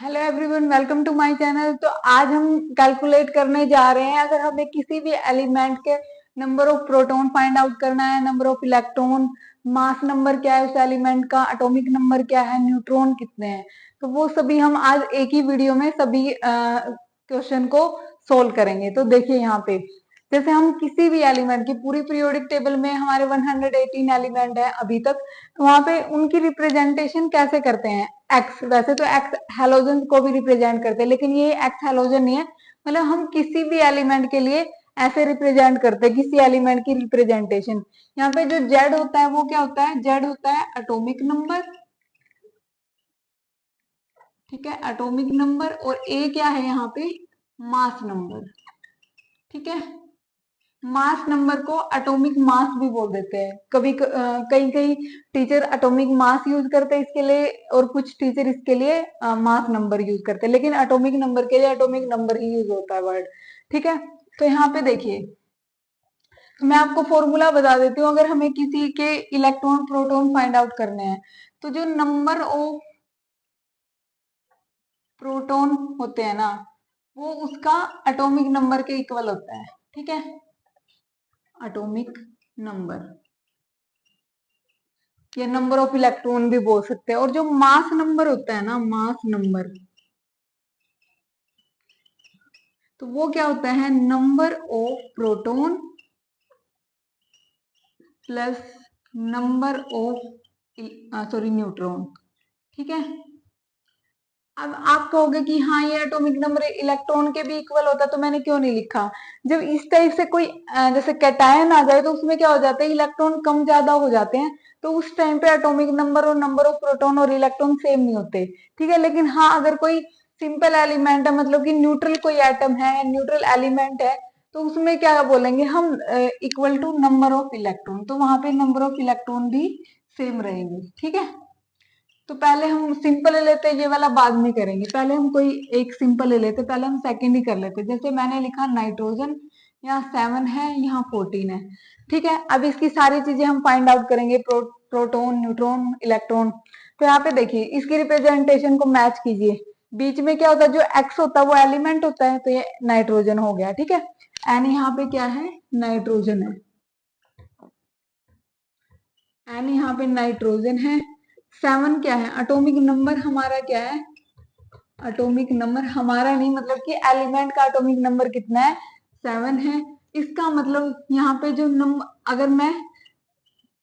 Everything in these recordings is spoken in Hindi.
Hello everyone, welcome to my channel. तो आज हम कैलकुलेट करने जा रहे हैं, अगर हमें किसी भी एलिमेंट के number of proton find out करना है, number of electron, mass number क्या है उस एलिमेंट का, एटॉमिक नंबर क्या है, न्यूट्रॉन कितने हैं, तो वो सभी हम आज एक ही वीडियो में सभी क्वेश्चन को सोल्व करेंगे। तो देखिए यहाँ पे जैसे हम किसी भी एलिमेंट की पूरी पीरियोडिक टेबल में हमारे 118 एलिमेंट है अभी तक, तो वहां पे उनकी रिप्रेजेंटेशन कैसे करते हैं। एक्स, वैसे तो एक्स हेलोजन को भी रिप्रेजेंट करते हैं, लेकिन ये एक्स हेलोजन नहीं है। मतलब हम किसी भी एलिमेंट के लिए ऐसे रिप्रेजेंट करते हैं, किसी एलिमेंट की रिप्रेजेंटेशन। यहाँ पे जो जेड होता है वो क्या होता है, जेड होता है एटॉमिक नंबर। ठीक है, एटॉमिक नंबर। और ए क्या है यहाँ पे, मास नंबर। ठीक है, मास नंबर को एटॉमिक मास भी बोल देते हैं। कभी कई कई टीचर एटॉमिक मास यूज करते हैं इसके लिए, और कुछ टीचर इसके लिए मास नंबर यूज करते हैं, लेकिन एटॉमिक नंबर के लिए एटॉमिक नंबर ही यूज होता है वर्ड। ठीक है, तो यहाँ पे देखिए मैं आपको फॉर्मूला बता देती हूँ। अगर हमें किसी के इलेक्ट्रॉन प्रोटॉन फाइंड आउट करने हैं, तो जो नंबर ऑफ प्रोटॉन होते हैं ना, वो उसका एटॉमिक नंबर के इक्वल होता है। ठीक है, एटॉमिक नंबर या नंबर ऑफ इलेक्ट्रॉन भी बोल सकते हैं। और जो मास नंबर होता है ना, मास नंबर, तो वो क्या होता है, number of proton plus number of neutron. ठीक है, अब आप कहोगे कि हाँ ये एटॉमिक नंबर इलेक्ट्रॉन के भी इक्वल होता है, तो मैंने क्यों नहीं लिखा। जब इस टाइप से कोई जैसे कैटायन आ जाए, तो उसमें क्या हो जाता है, इलेक्ट्रॉन कम ज्यादा हो जाते हैं, तो उस टाइम पे एटॉमिक नंबर और नंबर ऑफ प्रोटॉन और इलेक्ट्रॉन सेम नहीं होते। ठीक है, लेकिन हाँ अगर कोई सिंपल एलिमेंट है, मतलब कि न्यूट्रल कोई एटम है, न्यूट्रल एलिमेंट है, तो उसमें क्या बोलेंगे हम, equal to number of electron, तो वहां पे नंबर ऑफ इलेक्ट्रॉन भी सेम रहेंगे। ठीक है, तो पहले हम सिंपल ले लेते हैं, ये वाला बाद में करेंगे। पहले हम कोई एक सिंपल ले लेते, पहले हम सेकंड ही कर लेते। जैसे मैंने लिखा नाइट्रोजन, यहाँ 7 है, यहाँ 14 है। ठीक है, अब इसकी सारी चीजें हम फाइंड आउट करेंगे, प्रोटॉन, न्यूट्रॉन, इलेक्ट्रॉन। तो यहाँ पे देखिए इसकी रिप्रेजेंटेशन को मैच कीजिए। बीच में क्या होता है, जो एक्स होता है वो एलिमेंट होता है, तो ये नाइट्रोजन हो गया। ठीक है, एन यहाँ पे क्या है, नाइट्रोजन है, एन यहाँ पे नाइट्रोजन है। 7 क्या है, एटॉमिक नंबर हमारा क्या है, एटॉमिक नंबर हमारा नहीं, मतलब कि एलिमेंट का एटॉमिक नंबर कितना है, 7 है। इसका मतलब यहाँ पे जो नंबर, अगर मैं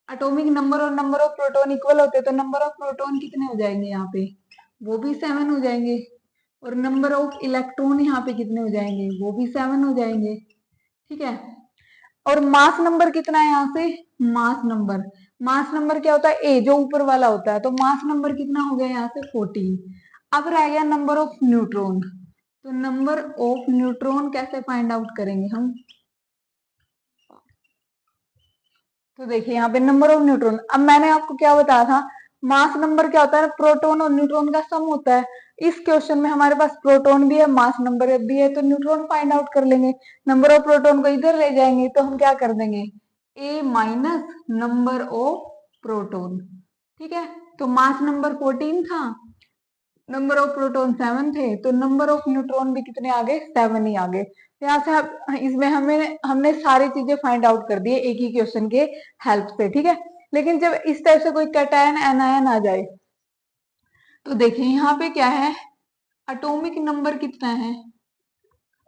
एटॉमिक नंबर और नंबर ऑफ प्रोटॉन इक्वल होते, तो नंबर ऑफ प्रोटॉन कितने हो जाएंगे यहाँ पे, वो भी 7 हो जाएंगे। और नंबर ऑफ इलेक्ट्रॉन यहाँ पे कितने हो जाएंगे, वो भी 7 हो जाएंगे। ठीक है, और मास नंबर कितना है यहाँ से, मास नंबर, मास नंबर क्या होता है, ए जो ऊपर वाला होता है, तो मास नंबर कितना हो गया यहाँ से 14। अब रह गया नंबर ऑफ न्यूट्रॉन। तो नंबर ऑफ न्यूट्रॉन कैसे फाइंड आउट करेंगे हम, तो देखिए यहाँ पे नंबर ऑफ न्यूट्रॉन, अब मैंने आपको क्या बताया था, मास नंबर क्या होता है, प्रोटॉन और न्यूट्रॉन का सम होता है। इस क्वेश्चन में हमारे पास प्रोटॉन भी है, मास नंबर भी है, तो न्यूट्रॉन फाइंड आउट कर लेंगे। नंबर ऑफ प्रोटॉन को इधर ले जाएंगे, तो हम क्या कर देंगे, ए माइनस नंबर ऑफ प्रोटॉन। ठीक है, तो मास नंबर 14 था, नंबर ऑफ प्रोटॉन 7 थे, तो नंबर ऑफ न्यूट्रॉन भी कितने आ गए, 7 ही आ गए। तो यहाँ से इसमें हमें हमने सारी चीजें फाइंड आउट कर दी है एक ही क्वेश्चन के हेल्प से। ठीक है, लेकिन जब इस टाइप से कोई कैटायन एनायन आ जाए, तो देखिए यहाँ पे क्या है, एटॉमिक नंबर कितना है,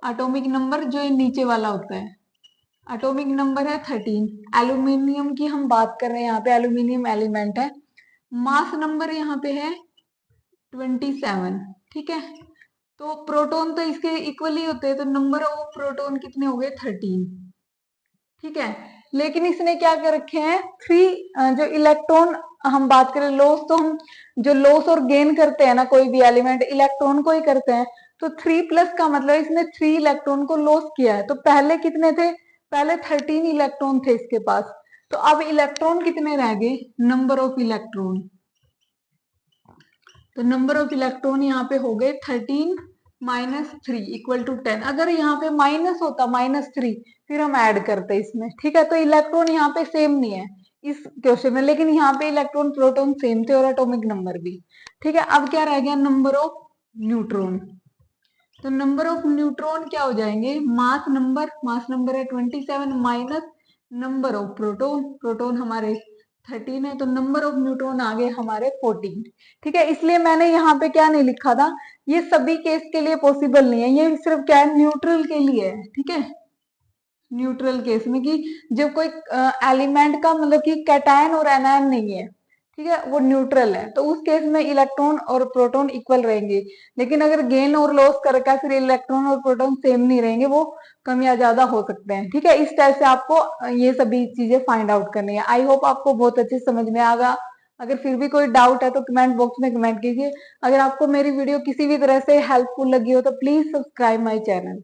एटॉमिक नंबर जो ये नीचे वाला होता है, एटॉमिक नंबर है 13। एल्यूमिनियम की हम बात कर रहे हैं, यहाँ पे एल्यूमिनियम एलिमेंट है। मास नंबर यहाँ पे है 27। ठीक है, तो प्रोटॉन तो इसके इक्वल ही होते हैं, तो नंबर ऑफ प्रोटॉन कितने हो गए, 13। ठीक है, लेकिन इसने क्या कर रखे हैं, 3 जो इलेक्ट्रॉन हम बात करें लॉस, तो हम जो लॉस और गेन करते हैं ना, कोई भी एलिमेंट इलेक्ट्रॉन को ही करते हैं, तो 3+ का मतलब इसने 3 इलेक्ट्रॉन को लॉस किया है। तो पहले कितने थे, पहले 13 इलेक्ट्रॉन थे इसके पास, तो अब इलेक्ट्रॉन कितने रह गए, नंबर ऑफ इलेक्ट्रॉन, तो नंबर ऑफ इलेक्ट्रॉन यहाँ पे हो गए 13 माइनस 3 इक्वल टू 10। अगर यहाँ पे माइनस होता -3, फिर हम ऐड करते इसमें। ठीक है, तो इलेक्ट्रॉन यहाँ पे सेम नहीं है इस क्वेश्चन में, लेकिन यहाँ पे इलेक्ट्रॉन प्रोटॉन सेम थे और एटॉमिक नंबर भी। ठीक है, अब क्या रह गया, नंबर ऑफ न्यूट्रॉन। तो नंबर ऑफ न्यूट्रॉन क्या हो जाएंगे, मास नंबर है 27 minus number of proton, proton हमारे 13 है, तो नंबर ऑफ न्यूट्रॉन आ गए हमारे 14। ठीक है, इसलिए मैंने यहाँ पे क्या नहीं लिखा था, ये सभी केस के लिए पॉसिबल नहीं है, ये सिर्फ क्या है, न्यूट्रल के लिए है। ठीक है, न्यूट्रल केस में कि जब कोई एलिमेंट का मतलब कि कैटायन और एनायन नहीं है, ठीक है, वो न्यूट्रल है, तो उस केस में इलेक्ट्रॉन और प्रोटॉन इक्वल रहेंगे। लेकिन अगर गेन और लॉस कर रखा है, फिर इलेक्ट्रॉन और प्रोटॉन सेम नहीं रहेंगे, वो कम या ज्यादा हो सकते हैं। ठीक है, इस टाइप से आपको ये सभी चीजें फाइंड आउट करनी है। आई होप आपको बहुत अच्छे समझ में आ गया। अगर फिर भी कोई डाउट है तो कमेंट बॉक्स में कमेंट कीजिए। अगर आपको मेरी वीडियो किसी भी तरह से हेल्पफुल लगी हो तो प्लीज सब्सक्राइब माई चैनल।